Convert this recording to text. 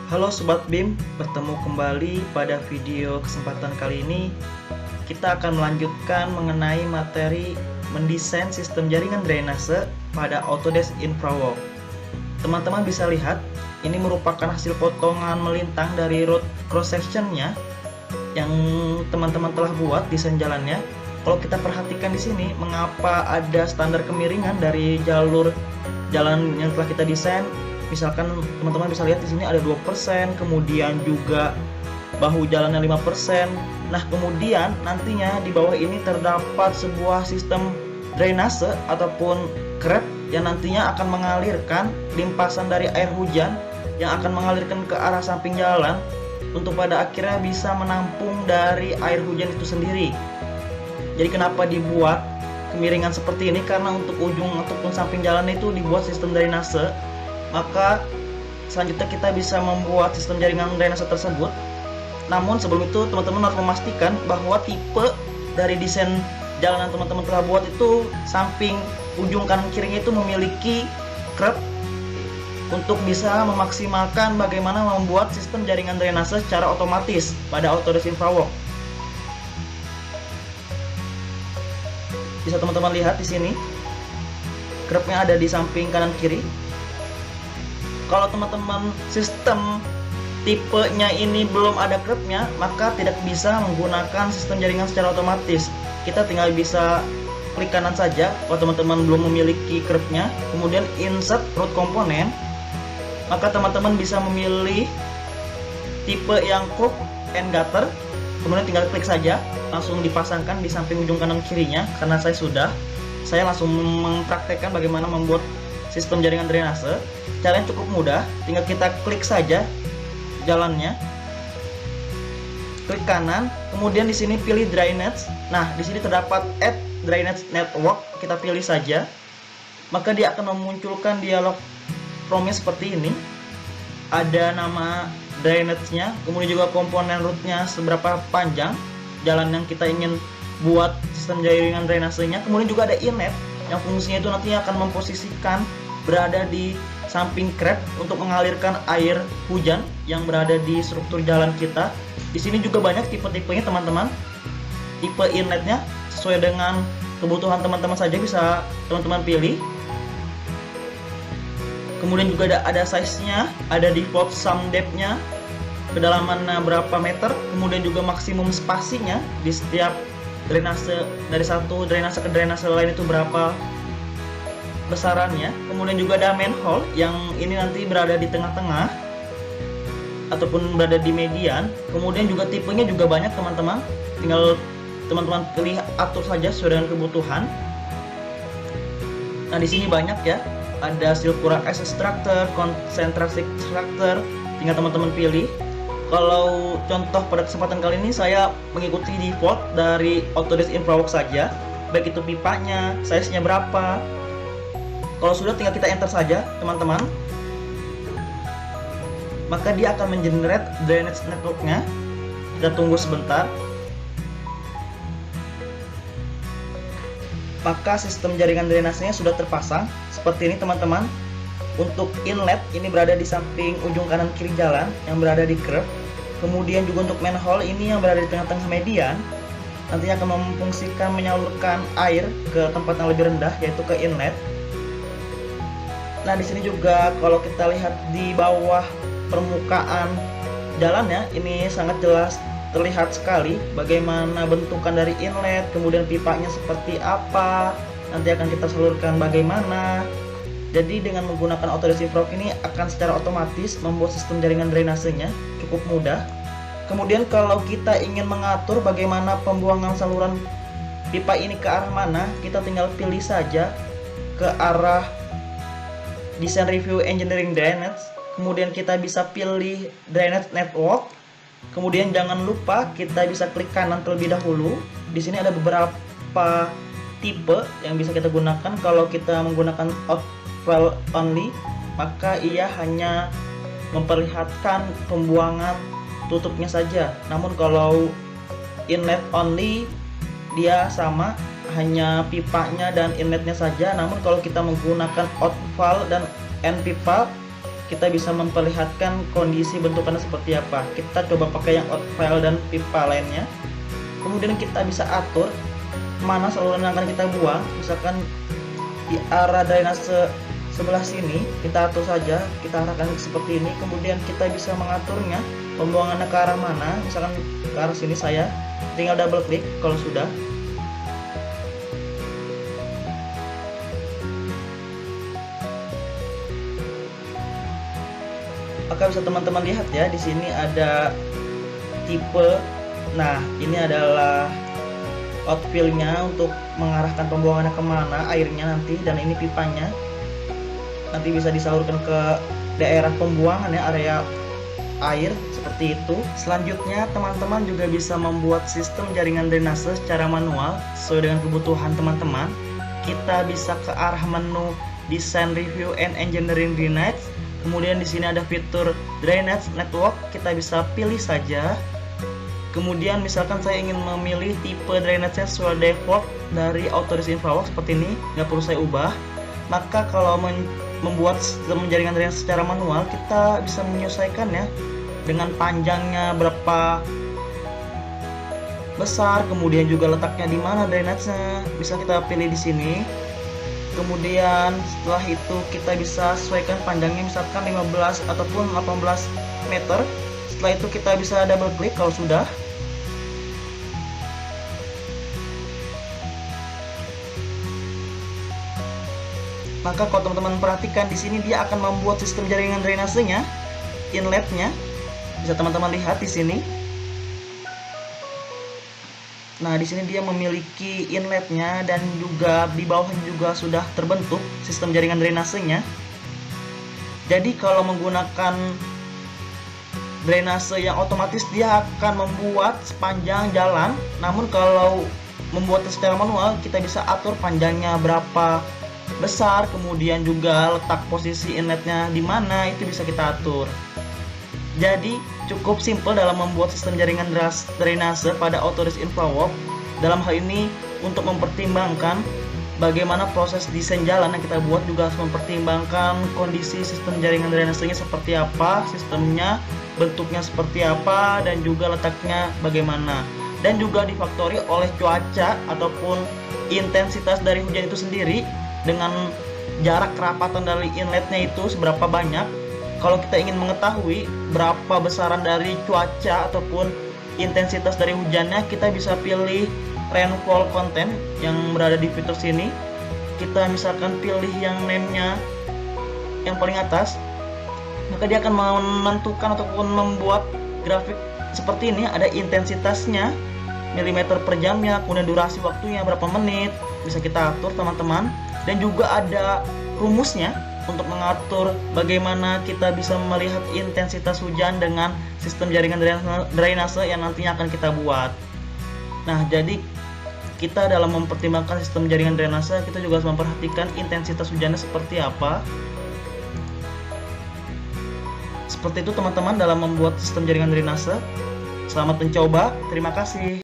Halo Sobat BIM, bertemu kembali pada video kesempatan kali ini. Kita akan melanjutkan mengenai materi mendesain sistem jaringan drainase pada Autodesk InfraWorks. Teman-teman bisa lihat, ini merupakan hasil potongan melintang dari road cross sectionnya yang teman-teman telah buat desain jalannya. Kalau kita perhatikan di sini, mengapa ada standar kemiringan dari jalur jalan yang telah kita desain. Misalkan teman-teman bisa lihat di sini ada 2%, kemudian juga bahu jalannya 5%. Nah, kemudian nantinya di bawah ini terdapat sebuah sistem drainase ataupun krep yang nantinya akan mengalirkan limpasan dari air hujan yang akan mengalirkan ke arah samping jalan untuk pada akhirnya bisa menampung dari air hujan itu sendiri. Jadi kenapa dibuat kemiringan seperti ini? Karena untuk ujung ataupun samping jalan itu dibuat sistem drainase. Maka selanjutnya kita bisa membuat sistem jaringan drainase tersebut. Namun sebelum itu teman-teman harus memastikan bahwa tipe dari desain jalan yang teman-teman telah buat itu samping ujung kanan kirinya itu memiliki krep untuk bisa memaksimalkan bagaimana membuat sistem jaringan drainase secara otomatis pada Autodesk InfraWorks. Bisa teman-teman lihat di sini krepnya ada di samping kanan kiri. Kalau teman-teman sistem tipenya ini belum ada krepnya, maka tidak bisa menggunakan sistem jaringan secara otomatis. Kita tinggal bisa klik kanan saja kalau teman-teman belum memiliki krepnya, kemudian insert root komponen. Maka teman-teman bisa memilih tipe yang curve and gutter, kemudian tinggal klik saja, langsung dipasangkan di samping ujung kanan kirinya. Karena saya langsung mempraktekkan bagaimana membuat sistem jaringan drainase. Caranya cukup mudah, tinggal kita klik saja jalannya, klik kanan, kemudian di sini pilih drainage. Nah, di sini terdapat add drainage network, kita pilih saja. Maka dia akan memunculkan dialog promise seperti ini. Ada nama drainage-nya, kemudian juga komponen root-nya seberapa panjang jalan yang kita ingin buat sistem jaringan drainasenya. Kemudian juga ada inlet yang fungsinya itu nantinya akan memposisikan berada di samping krep untuk mengalirkan air hujan yang berada di struktur jalan kita. Di sini juga banyak tipe-tipenya teman-teman. Tipe inletnya sesuai dengan kebutuhan teman-teman saja bisa teman-teman pilih. Kemudian juga ada size-nya, ada default sum depth-nya, kedalamannya berapa meter, kemudian juga maksimum spasinya di setiap drainase, dari satu drainase ke drainase lain itu berapa besarannya. Kemudian juga ada manhole yang ini nanti berada di tengah-tengah ataupun berada di median. Kemudian juga tipenya juga banyak teman-teman, tinggal teman-teman pilih atur saja sesuai dengan kebutuhan. Nah, di sini banyak ya, ada Silpura access structure, concentric structure, tinggal teman-teman pilih. Kalau contoh pada kesempatan kali ini saya mengikuti default dari Autodesk InfraWorks saja, baik itu pipanya, size-nya berapa. Kalau sudah tinggal kita enter saja teman-teman, maka dia akan mengenerate drainage network-nya. Kita tunggu sebentar. Maka sistem jaringan drainasenya sudah terpasang seperti ini teman-teman. Untuk inlet ini berada di samping ujung kanan kiri jalan yang berada di curve. Kemudian juga untuk manhole ini yang berada di tengah-tengah median, nantinya akan memfungsikan menyalurkan air ke tempat yang lebih rendah, yaitu ke inlet. Nah, di sini juga kalau kita lihat di bawah permukaan jalannya, ini sangat jelas terlihat sekali bagaimana bentukan dari inlet, kemudian pipanya seperti apa, nanti akan kita salurkan bagaimana. Jadi dengan menggunakan Autodesk InfraWorks ini akan secara otomatis membuat sistem jaringan drainasenya cukup mudah. Kemudian kalau kita ingin mengatur bagaimana pembuangan saluran pipa ini ke arah mana, kita tinggal pilih saja ke arah Design Review Engineering Drainage, kemudian kita bisa pilih Drainage Network. Kemudian jangan lupa kita bisa klik kanan terlebih dahulu. Di sini ada beberapa tipe yang bisa kita gunakan. Kalau kita menggunakan outfall only, maka ia hanya memperlihatkan pembuangan tutupnya saja. Namun kalau inlet only, dia sama, hanya pipanya dan inletnya saja. Namun kalau kita menggunakan outfall dan end pipa, kita bisa memperlihatkan kondisi bentukannya seperti apa. Kita coba pakai yang outfile dan pipa lainnya. Kemudian kita bisa atur mana saluran yang akan kita buang. Misalkan di arah drainase sebelah sini, kita atur saja, kita arahkan seperti ini. Kemudian kita bisa mengaturnya pembuangannya ke arah mana. Misalkan ke arah sini, saya tinggal double klik kalau sudah. Maka bisa teman-teman lihat ya, di sini ada tipe. Nah, ini adalah outfillnya untuk mengarahkan pembuangannya kemana airnya nanti, dan ini pipanya nanti bisa disalurkan ke daerah pembuangan ya, area air seperti itu. Selanjutnya teman-teman juga bisa membuat sistem jaringan drainase secara manual sesuai dengan kebutuhan teman-teman. Kita bisa ke arah menu Design Review and Engineering Drainage. Kemudian di sini ada fitur Drainage Network, kita bisa pilih saja. Kemudian misalkan saya ingin memilih tipe drainase sesuai default dari Autodesk InfraWorks seperti ini, nggak perlu saya ubah. Maka kalau membuat sistem jaringan drainase secara manual, kita bisa menyesuaikan ya dengan panjangnya berapa besar, kemudian juga letaknya di mana drainasenya bisa kita pilih di sini. Kemudian setelah itu kita bisa sesuaikan panjangnya, misalkan 15 ataupun 18 meter. Setelah itu kita bisa double klik kalau sudah. Maka kalau teman-teman perhatikan di sini, dia akan membuat sistem jaringan drainasenya, inletnya. Bisa teman-teman lihat di sini. Nah, di sini dia memiliki inletnya dan juga di bawahnya juga sudah terbentuk sistem jaringan drainasenya. Jadi kalau menggunakan drainase yang otomatis, dia akan membuat sepanjang jalan. Namun kalau membuatnya secara manual, kita bisa atur panjangnya berapa besar, kemudian juga letak posisi inletnya di mana, itu bisa kita atur. Jadi cukup simple dalam membuat sistem jaringan drainase pada Autodesk InfraWorks. Dalam hal ini untuk mempertimbangkan bagaimana proses desain jalan yang kita buat, juga harus mempertimbangkan kondisi sistem jaringan drainasenya seperti apa, sistemnya bentuknya seperti apa, dan juga letaknya bagaimana. Dan juga difaktori oleh cuaca ataupun intensitas dari hujan itu sendiri, dengan jarak kerapatan dari inletnya itu seberapa banyak. Kalau kita ingin mengetahui berapa besaran dari cuaca ataupun intensitas dari hujannya, kita bisa pilih rainfall content yang berada di fitur sini. Kita misalkan pilih yang name-nya yang paling atas, maka dia akan menentukan ataupun membuat grafik seperti ini. Ada intensitasnya, milimeter per jamnya, kemudian durasi waktunya berapa menit, bisa kita atur teman-teman. Dan juga ada rumusnya untuk mengatur bagaimana kita bisa melihat intensitas hujan dengan sistem jaringan drainase yang nantinya akan kita buat. Nah, jadi kita dalam mempertimbangkan sistem jaringan drainase, kita juga harus memperhatikan intensitas hujannya seperti apa. Seperti itu teman-teman dalam membuat sistem jaringan drainase. Selamat mencoba, terima kasih.